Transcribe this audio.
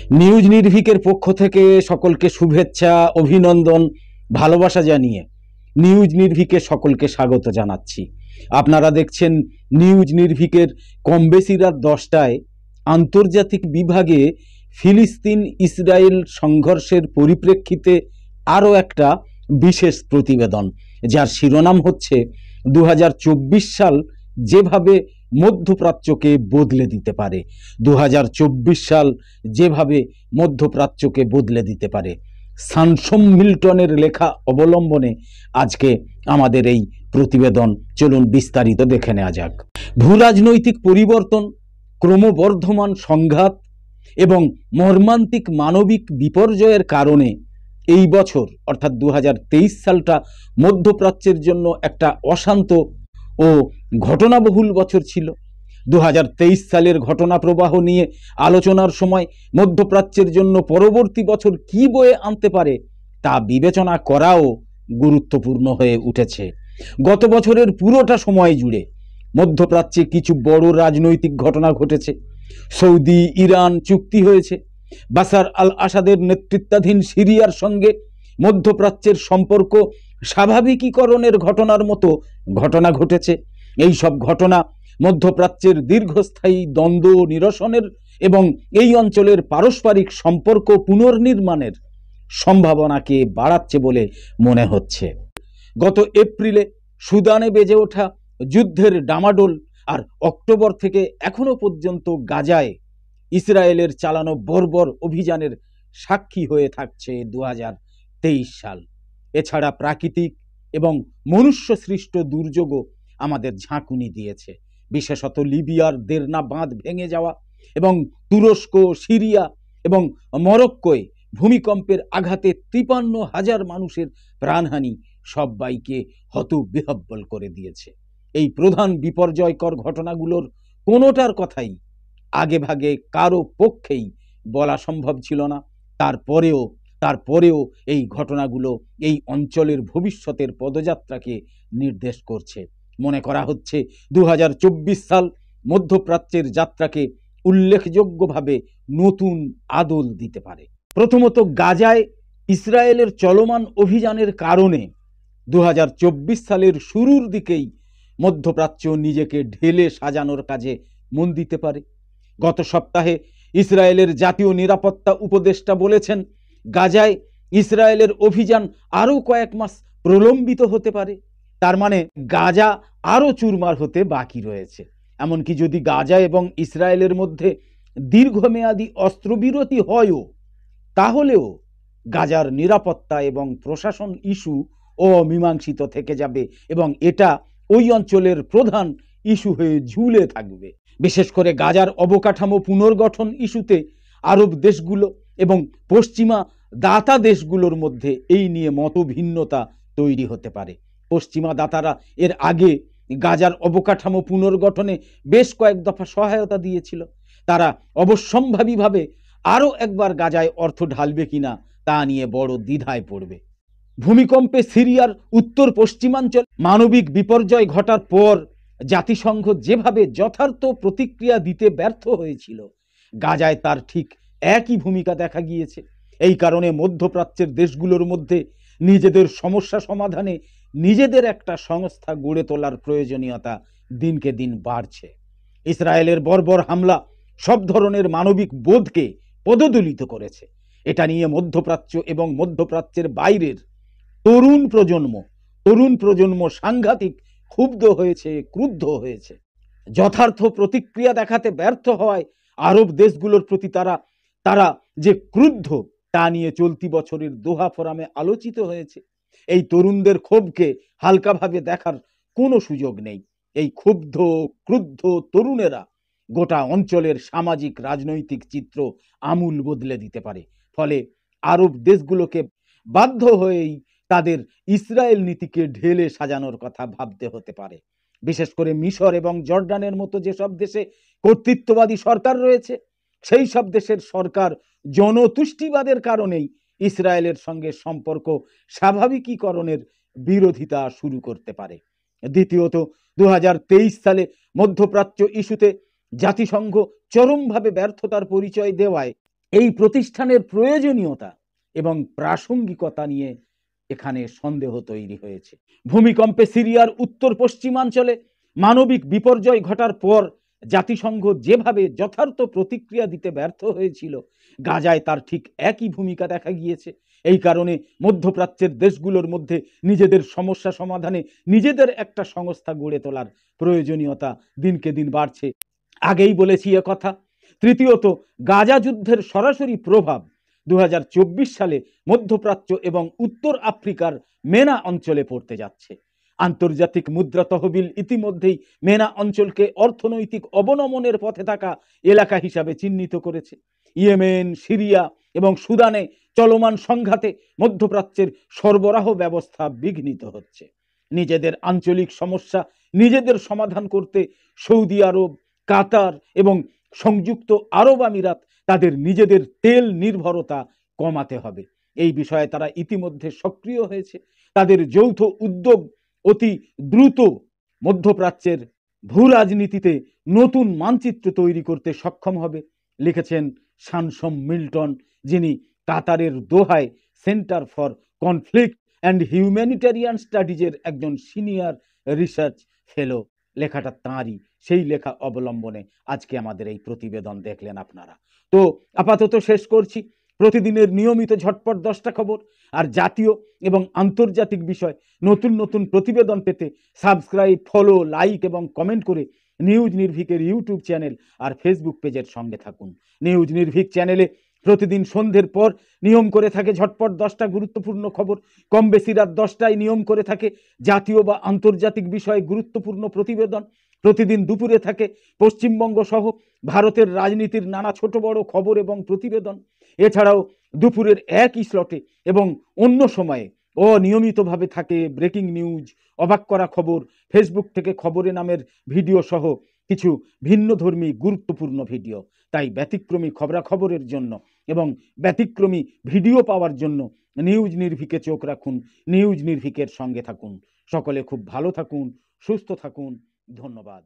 News নির্ভীকের পক্ষ থেকে সকলকে শুভেচ্ছা, অভিনন্দন, ভালোবাসা জানিয়ে নিউজ নির্ভীকে সকলকে স্বাগত জানাচ্ছি। আপনারা দেখছেন নিউজ নির্ভীকের কম বেশি রাত 10টায় আন্তর্জাতিক বিভাগে ফিলিস্তিন ইসরায়েল সংঘর্ষের পরিপ্রেক্ষিতে আরও একটা বিশেষ প্রতিবেদন, যার শিরোনাম হচ্ছে 2024 সাল যেভাবে মধ্যপ্রাচ্যকে বদলে দিতে পারে। 2024 সাল যেভাবে মধ্যপ্রাচ্যকে বদলে দিতে পারে। সানসম মিল্টনের লেখা অবলম্বনে আজকে আমাদের এই প্রতিবেদন। চলুন বিস্তারিত দেখে নেওয়া যাক। ভূরাজনৈতিক পরিবর্তন, ক্রমবর্ধমান সংঘাত এবং মর্মান্তিক মানবিক বিপর্যয়ের কারণে এই বছর অর্থাৎ 2023 সালটা মধ্যপ্রাচ্যের জন্য একটা অশান্ত ও ঘটনাবহুল বছর ছিল। 2023 সালের ঘটনা প্রবাহ নিয়ে আলোচনার সময় মধ্যপ্রাচ্যের জন্য পরবর্তী বছর কি বয়ে আনতে পারে তা বিবেচনা করাও গুরুত্বপূর্ণ হয়ে উঠেছে। গত বছরের পুরোটা সময় জুড়ে মধ্যপ্রাচ্যে কিছু বড় রাজনৈতিক ঘটনা ঘটেছে। সৌদি ইরান চুক্তি হয়েছে, বাশার আল আসাদের নেতৃত্বাধীন সিরিয়ার সঙ্গে মধ্যপ্রাচ্যের সম্পর্ক স্বাভাবিকীকরণের ঘটনার মতো ঘটনা ঘটেছে। এই সব ঘটনা মধ্যপ্রাচ্যের দীর্ঘস্থায়ী দ্বন্দ্ব নিরসনের এবং এই অঞ্চলের পারস্পরিক সম্পর্ক পুনর্নির্মাণের সম্ভাবনাকে বাড়াচ্ছে বলে মনে হচ্ছে। গত এপ্রিলে সুদানে বেজে ওঠা যুদ্ধের ডামাডোল আর অক্টোবর থেকে এখনো পর্যন্ত গাজায় ইসরায়েলের চালানো বর্বর অভিযানের সাক্ষী হয়ে থাকছে 2023 সাল। এছাড়া প্রাকৃতিক এবং মনুষ্য সৃষ্ট দুর্যোগও আমাদের ঝাঁকুনি দিয়েছে। বিশেষত লিবিয়ার দেরনা বাঁধ ভেঙে যাওয়া এবং তুরস্ক, সিরিয়া এবং মরক্কোয় ভূমিকম্পের আঘাতে 53,000 মানুষের প্রাণহানি সবাইকে হতবিহ্বল করে দিয়েছে। এই প্রধান বিপর্যয়কর ঘটনাগুলোর কোনোটার কথাই আগেভাগে কারো পক্ষেই বলা সম্ভব ছিল না। তারপরেও এই ঘটনাগুলো এই অঞ্চলের ভবিষ্যতের পদযাত্রাকে নির্দেশ করছে। মনে করা হচ্ছে 2024 সাল মধ্যপ্রাচ্যের যাত্রাকে উল্লেখযোগ্যভাবে নতুন আদল দিতে পারে। প্রথমত, গাজায় ইসরায়েলের চলমান অভিযানের কারণে 2024 সালের শুরুর দিকেই মধ্যপ্রাচ্য নিজেকে ঢেলে সাজানোর কাজে মন দিতে পারে। গত সপ্তাহে ইসরায়েলের জাতীয় নিরাপত্তা উপদেষ্টা বলেছেন, গাজায় ইসরায়েলের অভিযান আরও কয়েক মাস প্রলম্বিত হতে পারে। তার মানে গাজা আরও চুরমার হতে বাকি রয়েছে। এমনকি যদি গাজা এবং ইসরায়েলের মধ্যে দীর্ঘমেয়াদী অস্ত্রবিরতি হয়ও, তাহলেও গাজার নিরাপত্তা এবং প্রশাসন ইস্যু অমীমাংসিত থেকে যাবে এবং এটা ওই অঞ্চলের প্রধান ইস্যু হয়ে ঝুলে থাকবে। বিশেষ করে গাজার অবকাঠামো পুনর্গঠন ইস্যুতে আরব দেশগুলো এবং পশ্চিমা দাতা দেশগুলোর মধ্যে এই নিয়ে মতভিন্নতা তৈরি হতে পারে। পশ্চিমা দাতারা এর আগে গাজার অবকাঠামো পুনর্গঠনে বেশ কয়েক দফা সহায়তা দিয়েছিল। তারা অবশ্যম্ভাবীভাবে আরও একবার গাজায় অর্থ ঢালবে কিনা তা নিয়ে বড় দ্বিধায় পড়বে। ভূমিকম্পে সিরিয়ার উত্তর পশ্চিমাঞ্চল মানবিক বিপর্যয় ঘটার পর জাতিসংঘ যেভাবে যথার্থ প্রতিক্রিয়া দিতে ব্যর্থ হয়েছিল, গাজায় তার ঠিক একই ভূমিকা দেখা গিয়েছে। এই কারণে মধ্যপ্রাচ্যের দেশগুলোর মধ্যে নিজেদের সমস্যা সমাধানে নিজেদের একটা সংস্থা গড়ে তোলার প্রয়োজনীয়তা দিনকে দিন বাড়ছে। ইসরায়েলের বর্বর হামলা সব ধরনের মানবিক বোধকে পদদলিত করেছে। এটা নিয়ে মধ্যপ্রাচ্য এবং মধ্যপ্রাচ্যের বাইরের তরুণ প্রজন্ম সাংঘাতিক ক্ষুব্ধ হয়েছে, ক্রুদ্ধ হয়েছে। যথার্থ প্রতিক্রিয়া দেখাতে ব্যর্থ হওয়ায় আরব দেশগুলোর প্রতি তারা যে ক্রুদ্ধ তা নিয়ে চলতি বছরের দোহা ফোরামে আলোচিত হয়েছে। এই তরুণদের ক্ষোভকে হালকাভাবে দেখার কোনো সুযোগ নেই। এই ক্রুদ্ধ তরুণেরা গোটা অঞ্চলের সামাজিক রাজনৈতিক চিত্র আমূল বদলে দিতে পারে। ফলে আরব দেশগুলোকে বাধ্য হয়েই তাদের ইসরায়েল নীতিকে ঢেলে সাজানোর কথা ভাবতে হতে পারে। বিশেষ করে মিশর এবং জর্ডানের মতো যেসব দেশে কর্তৃত্ববাদী সরকার রয়েছে, সেই সব দেশের সরকার জনতুষ্টিবাদের কারণেই ইসরায়েলের সঙ্গে সম্পর্ক স্বাভাবিকীকরণের বিরোধিতা শুরু করতে পারে। দ্বিতীয়ত, 2023 সালে মধ্যপ্রাচ্য ইস্যুতে জাতিসংঘ চরমভাবে ব্যর্থতার পরিচয় দেওয়ায় এই প্রতিষ্ঠানের প্রয়োজনীয়তা এবং প্রাসঙ্গিকতা নিয়ে এখানে সন্দেহ তৈরি হয়েছে। ভূমিকম্পে সিরিয়ার উত্তর পশ্চিমাঞ্চলে মানবিক বিপর্যয় ঘটার পর জাতিসংঘ যেভাবে যথার্থ প্রতিক্রিয়া দিতে ব্যর্থ হয়েছিল, গাজায় তার ঠিক একই ভূমিকা দেখা গিয়েছে। এই কারণে মধ্যপ্রাচ্যের দেশগুলোর মধ্যে নিজেদের সমস্যা সমাধানে নিজেদের একটা সংস্থা গড়ে তোলার প্রয়োজনীয়তা দিনকে দিন বাড়ছে। আগেই বলেছি কথা। তৃতীয়ত, গাজা যুদ্ধের সরাসরি প্রভাব 2024 সালে মধ্যপ্রাচ্য এবং উত্তর আফ্রিকার মেনা অঞ্চলে পড়তে যাচ্ছে। আন্তর্জাতিক মুদ্রা তহবিল ইতিমধ্যেই মেনা অঞ্চলকে অর্থনৈতিক অবনমনের পথে থাকা এলাকা হিসাবে চিহ্নিত করেছে। ইয়েমেন, সিরিয়া এবং সুদানে চলমান সংঘাতে মধ্যপ্রাচ্যের সরবরাহ ব্যবস্থা বিঘ্নিত হচ্ছে। নিজেদের আঞ্চলিক সমস্যা নিজেদের সমাধান করতে সৌদি আরব, কাতার এবং সংযুক্ত আরব আমিরাত তাদের নিজেদের তেল নির্ভরতা কমাতে হবে। এই বিষয়ে তারা ইতিমধ্যে সক্রিয় হয়েছে। তাদের যৌথ উদ্যোগ অতি দ্রুত মধ্যপ্রাচ্যের ভূ রাজনীতিতে নতুন মানচিত্র তৈরি করতে সক্ষম হবে, লিখেছেন শানসম মিল্টন, যিনি কাতারের দোহায় centre for conflict and humanitarian স্টাডিজের একজন সিনিয়র রিসার্চ ফেলো। লেখাটা তাঁরই, সেই লেখা অবলম্বনে আজকে আমাদের এই প্রতিবেদন দেখলেন আপনারা। তো আপাতত শেষ করছি। প্রতিদিনের নিয়মিত ঝটপট 10টা খবর আর জাতীয় এবং আন্তর্জাতিক বিষয় নতুন নতুন প্রতিবেদন পেতে সাবস্ক্রাইব, ফলো, লাইক এবং কমেন্ট করে নিউজ নির্ভীকের ইউটিউব চ্যানেল আর ফেসবুক পেজের সঙ্গে থাকুন। নিউজ নির্ভীক চ্যানেলে প্রতিদিন সন্ধ্যের পর নিয়ম করে থাকে ঝটপট 10টা গুরুত্বপূর্ণ খবর। কম বেশি রাত 10টায় নিয়ম করে থাকে জাতীয় বা আন্তর্জাতিক বিষয়ে গুরুত্বপূর্ণ প্রতিবেদন। প্রতিদিন দুপুরে থাকে পশ্চিমবঙ্গ সহ ভারতের রাজনীতির নানা ছোট বড় খবর এবং প্রতিবেদন। এছাড়াও দুপুরের একই স্লটে এবং অন্য সময়ে অনিয়মিতভাবে থাকে ব্রেকিং নিউজ, অবাক করা খবর, ফেসবুক থেকে খবরে নামের ভিডিও সহ কিছু ভিন্নধর্মী গুরুত্বপূর্ণ ভিডিও। তাই ব্যতিক্রমী খবরাখবরের জন্য এবং ব্যতিক্রমী ভিডিও পাওয়ার জন্য নিউজ নির্ভীকে চোখ রাখুন, নিউজ নির্ভীকের সঙ্গে থাকুন। সকলে খুব ভালো থাকুন, সুস্থ থাকুন। ধন্যবাদ।